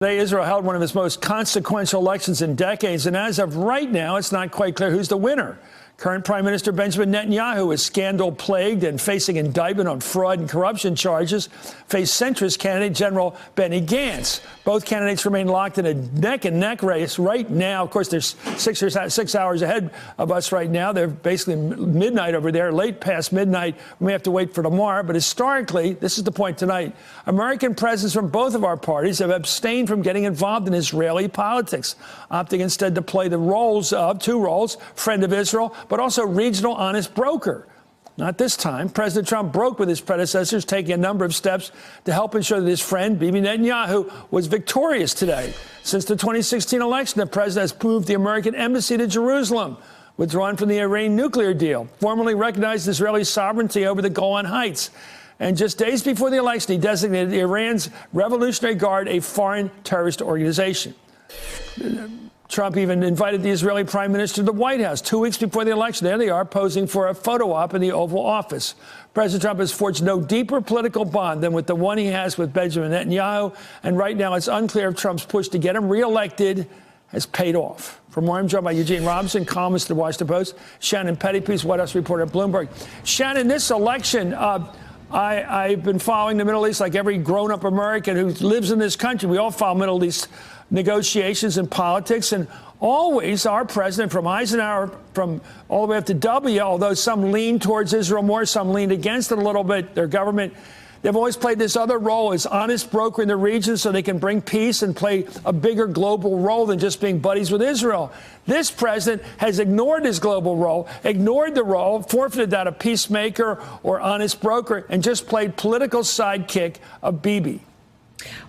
Today, Israel held one of its most consequential elections in decades, and as of right now, it's not quite clear who's the winner. Current Prime Minister Benjamin Netanyahu is scandal-plagued and facing indictment on fraud and corruption charges, face centrist candidate General Benny Gantz. Both candidates remain locked in a neck-and-neck race right now. Of course, they're 6 hours ahead of us right now. They're basically midnight over there, late past midnight. We may have to wait for tomorrow. But historically, this is the point tonight, American presidents from both of our parties have abstained from getting involved in Israeli politics, opting instead to play the roles of two roles, friend of Israel, but also regional honest broker. Not this time. President Trump broke with his predecessors, taking a number of steps to help ensure that his friend, Bibi Netanyahu, was victorious today. Since the 2016 election, the president has moved the American embassy to Jerusalem, withdrawn from the Iran nuclear deal, formally recognized Israeli sovereignty over the Golan Heights. And just days before the election, he designated Iran's Revolutionary Guard a foreign terrorist organization. Trump even invited the Israeli prime minister to the White House 2 weeks before the election. There they are, posing for a photo op in the Oval Office. President Trump has forged no deeper political bond than with the one he has with Benjamin Netanyahu. And right now, it's unclear if Trump's push to get him reelected has paid off. For more, I'm joined by Eugene Robinson, columnist at the Washington Post, Shannon Pettypiece, White House reporter at Bloomberg. Shannon, this election, I've been following the Middle East like every grown-up American who lives in this country. We all follow Middle East negotiations and politics, and always our president, from Eisenhower, from all the way up to W, although some lean towards Israel more, some leaned against it a little bit, their government, they've always played this other role as honest broker in the region so they can bring peace and play a bigger global role than just being buddies with Israel. This president has ignored his global role, ignored the role, forfeited that of peacemaker or honest broker, and just played political sidekick of Bibi.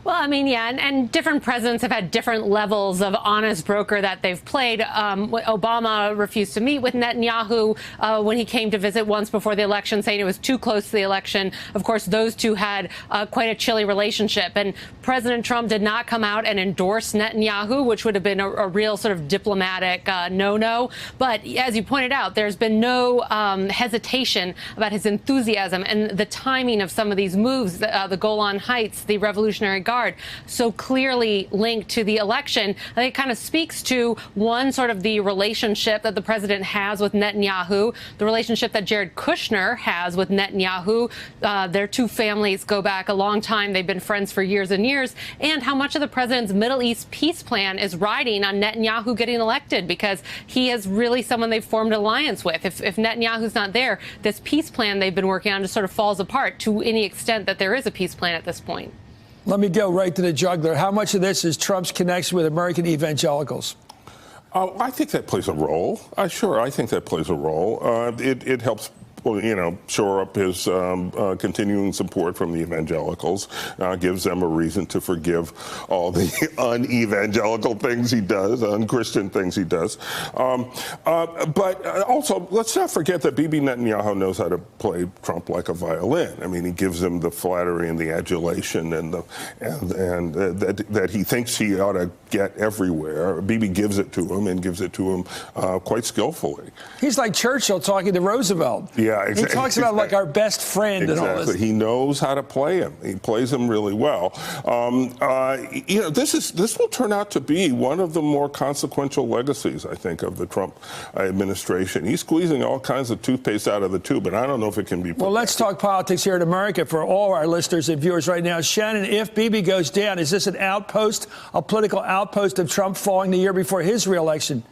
Well, I mean, yeah, and different presidents have had different levels of honest broker that they've played. Obama refused to meet with Netanyahu when he came to visit once before the election, saying it was too close to the election. Of course, those two had quite a chilly relationship. And President Trump did not come out and endorse Netanyahu, which would have been a real sort of diplomatic no-no. But as you pointed out, there's been no hesitation about his enthusiasm and the timing of some of these moves, the Golan Heights, the Revolutionary Guard, so clearly linked to the election. I think it kind of speaks to, one, sort of the relationship that the president has with Netanyahu, the relationship that Jared Kushner has with Netanyahu. Their two families go back a long time. They've been friends for years and years. And how much of the president's Middle East peace plan is riding on Netanyahu getting elected, because he is really someone they've formed an alliance with. If Netanyahu's not there, this peace plan they've been working on just sort of falls apart to any extent that there is a peace plan at this point. Let me go right to the jugular. How much of this is Trump's connection with American evangelicals? I think that plays a role. Sure, I think that plays a role. It helps, shore up his continuing support from the evangelicals, gives them a reason to forgive all the un-evangelical things he does, un-Christian things he does. But also, let's not forget that Bibi Netanyahu knows how to play Trump like a violin. I mean, he gives him the flattery and the adulation and that he thinks he ought to get everywhere. Bibi gives it to him and gives it to him quite skillfully. He's like Churchill talking to Roosevelt. Yeah, exactly. He talks about like our best friend and all this. He knows how to play him. He plays him really well. This will turn out to be one of the more consequential legacies, I think, of the Trump administration. He's squeezing all kinds of toothpaste out of the tube, and I don't know if it can be protected. Well, let's talk politics here in America for all our listeners and viewers right now. Shannon, if Bibi goes down, is this an outpost, a political outpost of Trump falling the year before his reelection?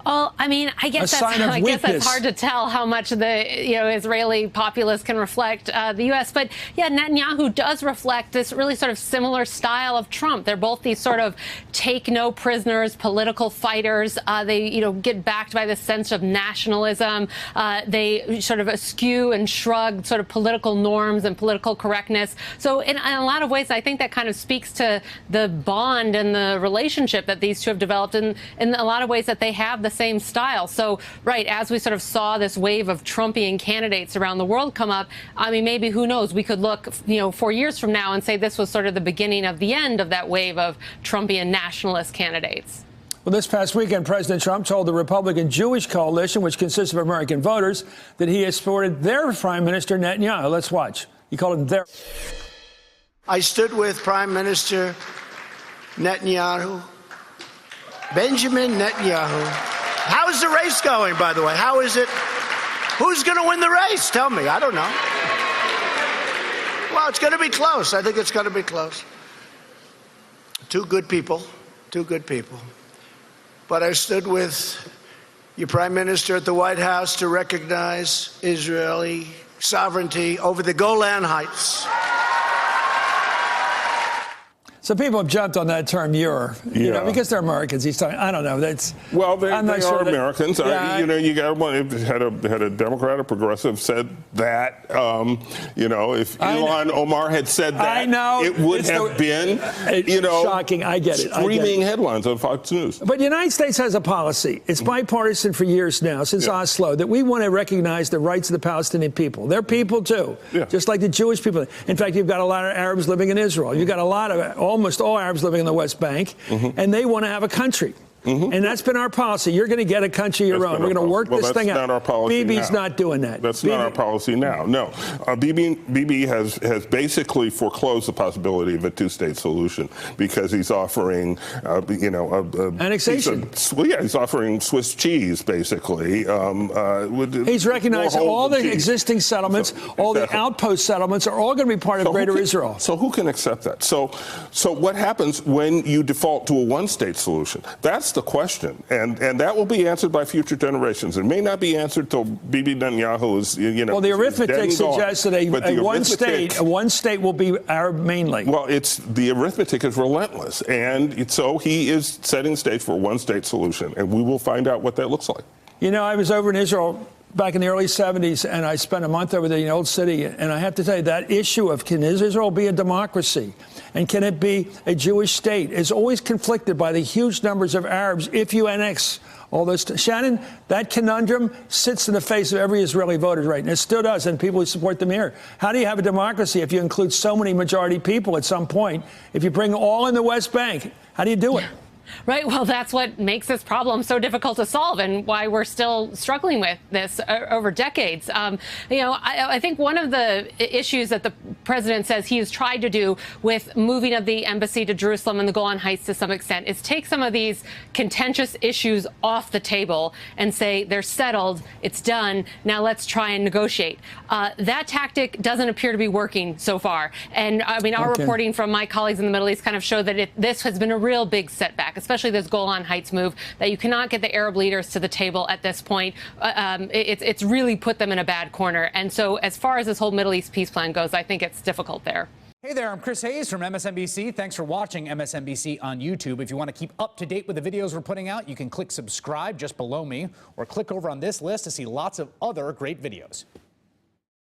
Well, I mean, I guess that's hard to tell how much the Israeli populace can reflect the U.S. But yeah, Netanyahu does reflect this really sort of similar style of Trump. They're both these sort of take no prisoners, political fighters. They get backed by this sense of nationalism. They sort of eschew and shrug sort of political norms and political correctness. So in a lot of ways, I think that kind of speaks to the bond and the relationship that these two have developed, and in a lot of ways that they have the same style. So, right, as we sort of saw this wave of Trumpian candidates around the world come up, I mean, maybe, who knows, we could look, 4 years from now and say this was sort of the beginning of the end of that wave of Trumpian nationalist candidates. Well, this past weekend, President Trump told the Republican Jewish coalition, which consists of American voters, that he has supported their Prime Minister Netanyahu. Let's watch. He called him their. I stood with Prime Minister Netanyahu, Benjamin Netanyahu. How's the race going, by the way? How is it? Who's going to win the race? Tell me. I don't know. Well, it's going to be close. I think it's going to be close. Two good people. But I stood with your Prime Minister at the White House to recognize Israeli sovereignty over the Golan Heights. So people have jumped on that term "you're," you know, because they're Americans. He's talking. I don't know. That's well, they I'm not are sure Americans. Yeah, you know, you got one. Had a Democrat, a progressive, said that. You know, if Ilhan Omar had said that, I know it would have been, you know, shocking. I get it. Screaming headlines on Fox News. But the United States has a policy. It's bipartisan for years now, since Oslo, that we want to recognize the rights of the Palestinian people. They're people too, just like the Jewish people. In fact, you've got a lot of Arabs living in Israel. You've got a lot of almost all Arabs living in the West Bank, and they want to have a country. And that's been our policy. You're going to get a country of your own. We're going to work this thing out. That's not our policy Bibi's now. not doing that. That's not our policy now. No. Bibi has basically foreclosed the possibility of a two-state solution because he's offering, you know, annexation. He's offering Swiss cheese, basically. He's recognized all the existing settlements, all the outpost settlements are all going to be part of Greater Israel. So who can accept that? So what happens when you default to a one-state solution? That's the question, and that will be answered by future generations. It may not be answered till Bibi Netanyahu is, you know. Well, the arithmetic suggests that a one state will be Arab mainly. Well, the arithmetic is relentless, and so he is setting stage for a one-state solution, and we will find out what that looks like. You know, I was over in Israel back in the early 70s, and I spent a month over there in the old city, and I have to tell you, that issue of can Israel be a democracy and can it be a Jewish state is always conflicted by the huge numbers of Arabs if you annex all those. Shannon, that conundrum sits in the face of every Israeli voter right now. It still does, and people who support them here. How do you have a democracy if you include so many majority people at some point? If you bring all in the West Bank, how do you do it? Right. Well, that's what makes this problem so difficult to solve and why we're still struggling with this over decades. You know, I think one of the issues that the president says he has tried to do with moving of the embassy to Jerusalem and the Golan Heights to some extent is take some of these contentious issues off the table and say they're settled, it's done, now let's try and negotiate. That tactic doesn't appear to be working so far. And I mean, our reporting from my colleagues in the Middle East kind of show that this has been a real big setback, especially this Golan Heights move, that you cannot get the Arab leaders to the table at this point. It's really put them in a bad corner. And so as far as this whole Middle East peace plan goes, I think it's difficult there. Hey there, I'm Chris Hayes from MSNBC. Thanks for watching MSNBC on YouTube. If you want to keep up to date with the videos we're putting out, you can click subscribe just below me or click over on this list to see lots of other great videos.